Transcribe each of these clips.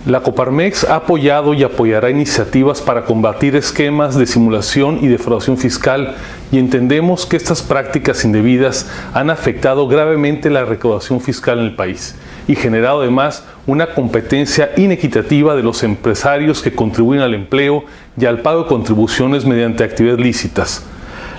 La Coparmex ha apoyado y apoyará iniciativas para combatir esquemas de simulación y defraudación fiscal y entendemos que estas prácticas indebidas han afectado gravemente la recaudación fiscal en el país y generado además una competencia inequitativa de los empresarios que contribuyen al empleo y al pago de contribuciones mediante actividades lícitas.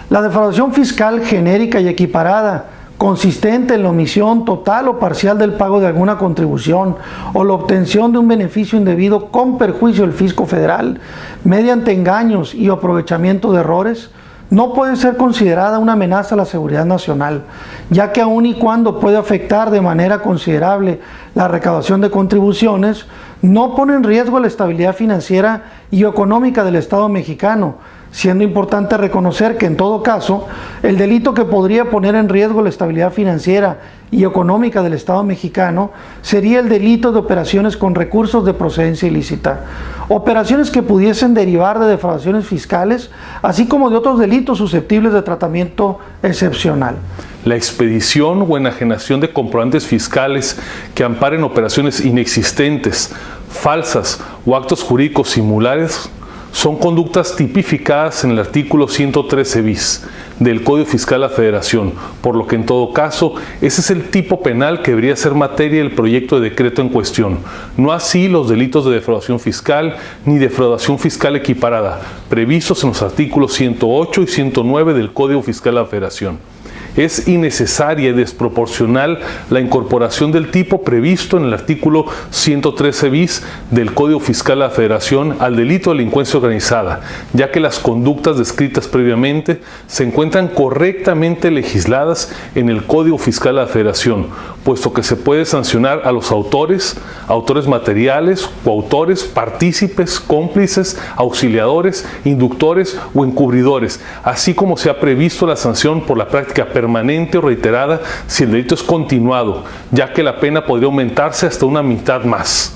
La defraudación fiscal genérica y equiparada, consistente en la omisión total o parcial del pago de alguna contribución o la obtención de un beneficio indebido con perjuicio del fisco federal mediante engaños y aprovechamiento de errores, no puede ser considerada una amenaza a la seguridad nacional, ya que aun y cuando puede afectar de manera considerable la recaudación de contribuciones, no pone en riesgo la estabilidad financiera y económica del Estado mexicano, siendo importante reconocer que en todo caso, el delito que podría poner en riesgo la estabilidad financiera y económica del Estado mexicano sería el delito de operaciones con recursos de procedencia ilícita, operaciones que pudiesen derivar de defraudaciones fiscales, así como de otros delitos susceptibles de tratamiento excepcional. La expedición o enajenación de comprobantes fiscales que amparen operaciones inexistentes, falsas o actos jurídicos similares son conductas tipificadas en el artículo 113 bis del Código Fiscal de la Federación, por lo que en todo caso ese es el tipo penal que debería ser materia del proyecto de decreto en cuestión, no así los delitos de defraudación fiscal ni defraudación fiscal equiparada, previstos en los artículos 108 y 109 del Código Fiscal de la Federación. Es innecesaria y desproporcional la incorporación del tipo previsto en el artículo 113 bis del Código Fiscal de la Federación al delito de delincuencia organizada, ya que las conductas descritas previamente se encuentran correctamente legisladas en el Código Fiscal de la Federación, puesto que se puede sancionar a los autores, autores materiales, coautores, partícipes, cómplices, auxiliadores, inductores o encubridores, así como se ha previsto la sanción por la práctica permanente o reiterada si el delito es continuado, ya que la pena podría aumentarse hasta una mitad más.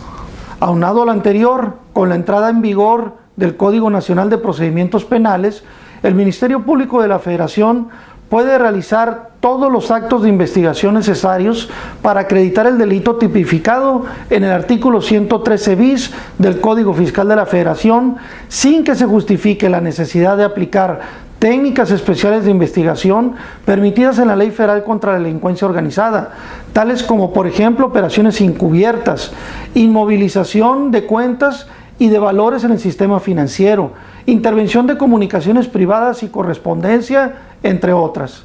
Aunado a lo anterior, con la entrada en vigor del Código Nacional de Procedimientos Penales, el Ministerio Público de la Federación puede realizar todos los actos de investigación necesarios para acreditar el delito tipificado en el artículo 113 bis del Código Fiscal de la Federación, sin que se justifique la necesidad de aplicar técnicas especiales de investigación permitidas en la Ley Federal contra la Delincuencia Organizada, tales como, por ejemplo, operaciones encubiertas, inmovilización de cuentas y de valores en el sistema financiero, intervención de comunicaciones privadas y correspondencia, entre otras.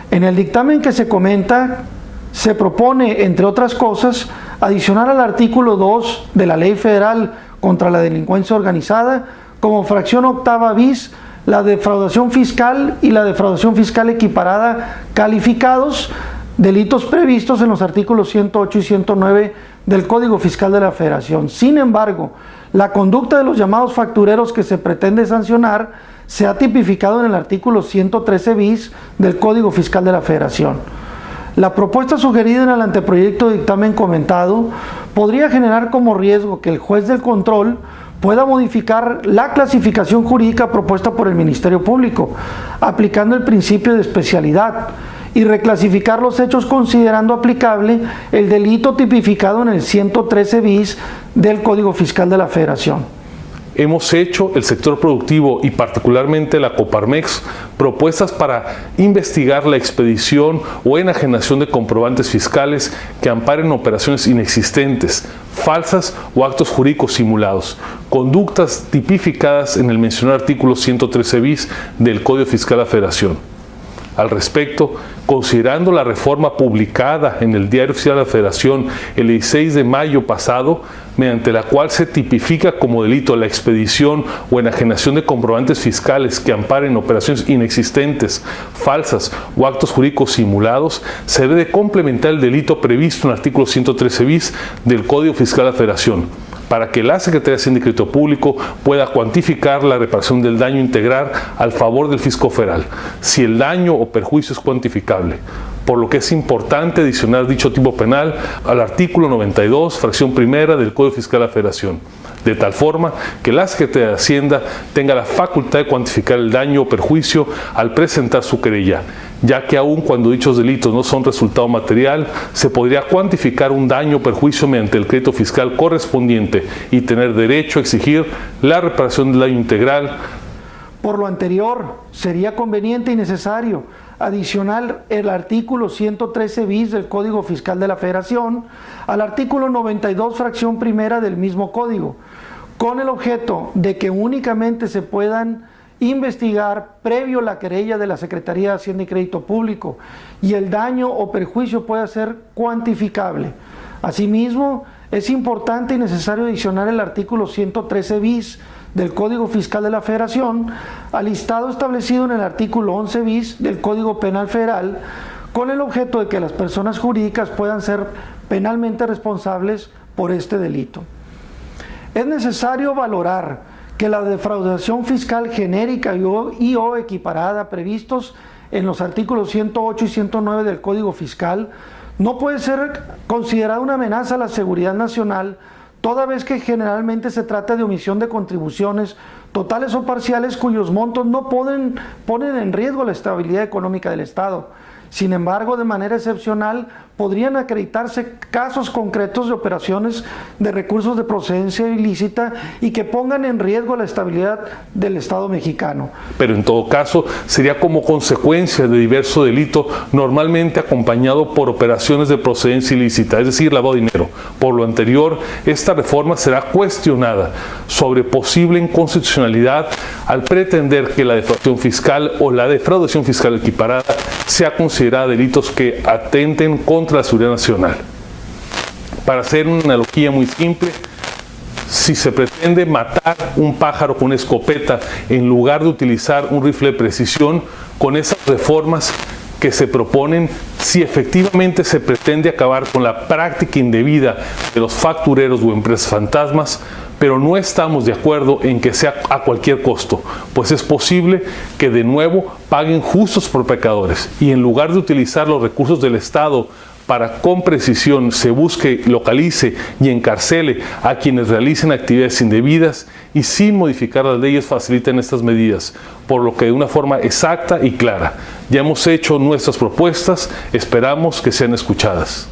En el dictamen que se comenta, se propone, entre otras cosas, adicionar al artículo 2 de la Ley Federal contra la Delincuencia Organizada, como fracción octava bis, la defraudación fiscal y la defraudación fiscal equiparada, calificados delitos previstos en los artículos 108 y 109 del Código Fiscal de la Federación. Sin embargo, la conducta de los llamados factureros que se pretende sancionar se ha tipificado en el artículo 113 bis del Código Fiscal de la Federación. La propuesta sugerida en el anteproyecto de dictamen comentado podría generar como riesgo que el juez del control pueda modificar la clasificación jurídica propuesta por el Ministerio Público, aplicando el principio de especialidad, y reclasificar los hechos considerando aplicable el delito tipificado en el 113 bis del Código Fiscal de la Federación. Hemos hecho, el sector productivo y particularmente la Coparmex, propuestas para investigar la expedición o enajenación de comprobantes fiscales que amparen operaciones inexistentes, falsas o actos jurídicos simulados, conductas tipificadas en el mencionado artículo 113 bis del Código Fiscal de la Federación. Al respecto, considerando la reforma publicada en el Diario Oficial de la Federación el 16 de mayo pasado, mediante la cual se tipifica como delito la expedición o enajenación de comprobantes fiscales que amparen operaciones inexistentes, falsas o actos jurídicos simulados, se debe de complementar el delito previsto en el artículo 113 bis del Código Fiscal de la Federación, para que la Secretaría de Hacienda y Crédito Público pueda cuantificar la reparación del daño integral al favor del fisco federal, si el daño o perjuicio es cuantificable, por lo que es importante adicionar dicho tipo penal al artículo 92, fracción primera del Código Fiscal de la Federación, de tal forma que la Secretaría de Hacienda tenga la facultad de cuantificar el daño o perjuicio al presentar su querella, ya que aun cuando dichos delitos no son resultado material, se podría cuantificar un daño o perjuicio mediante el crédito fiscal correspondiente y tener derecho a exigir la reparación del daño integral. Por lo anterior, sería conveniente y necesario adicionar el artículo 113 bis del Código Fiscal de la Federación al artículo 92 fracción primera del mismo código, con el objeto de que únicamente se puedan investigar previo la querella de la Secretaría de Hacienda y Crédito Público y el daño o perjuicio pueda ser cuantificable. Asimismo, es importante y necesario adicionar el artículo 113 bis del Código Fiscal de la Federación al listado establecido en el artículo 11 bis del Código Penal Federal, con el objeto de que las personas jurídicas puedan ser penalmente responsables por este delito. Es necesario valorar que la defraudación fiscal genérica y o equiparada previstos en los artículos 108 y 109 del Código Fiscal no puede ser considerada una amenaza a la seguridad nacional, toda vez que generalmente se trata de omisión de contribuciones totales o parciales cuyos montos no ponen en riesgo la estabilidad económica del Estado. Sin embargo, de manera excepcional, podrían acreditarse casos concretos de operaciones de recursos de procedencia ilícita y que pongan en riesgo la estabilidad del Estado mexicano. Pero en todo caso, sería como consecuencia de diverso delito, normalmente acompañado por operaciones de procedencia ilícita, es decir, lavado de dinero. Por lo anterior, esta reforma será cuestionada sobre posible inconstitucionalidad al pretender que la defraudación fiscal o la defraudación fiscal equiparada sea considerada delitos que atenten contra la seguridad nacional. Para hacer una analogía muy simple, si se pretende matar un pájaro con una escopeta en lugar de utilizar un rifle de precisión, con esas reformas que se proponen, si efectivamente se pretende acabar con la práctica indebida de los factureros o empresas fantasmas, pero no estamos de acuerdo en que sea a cualquier costo, pues es posible que de nuevo paguen justos por pecadores y en lugar de utilizar los recursos del Estado para con precisión se busque, localice y encarcele a quienes realicen actividades indebidas y sin modificar las leyes faciliten estas medidas, por lo que de una forma exacta y clara. Ya hemos hecho nuestras propuestas, esperamos que sean escuchadas.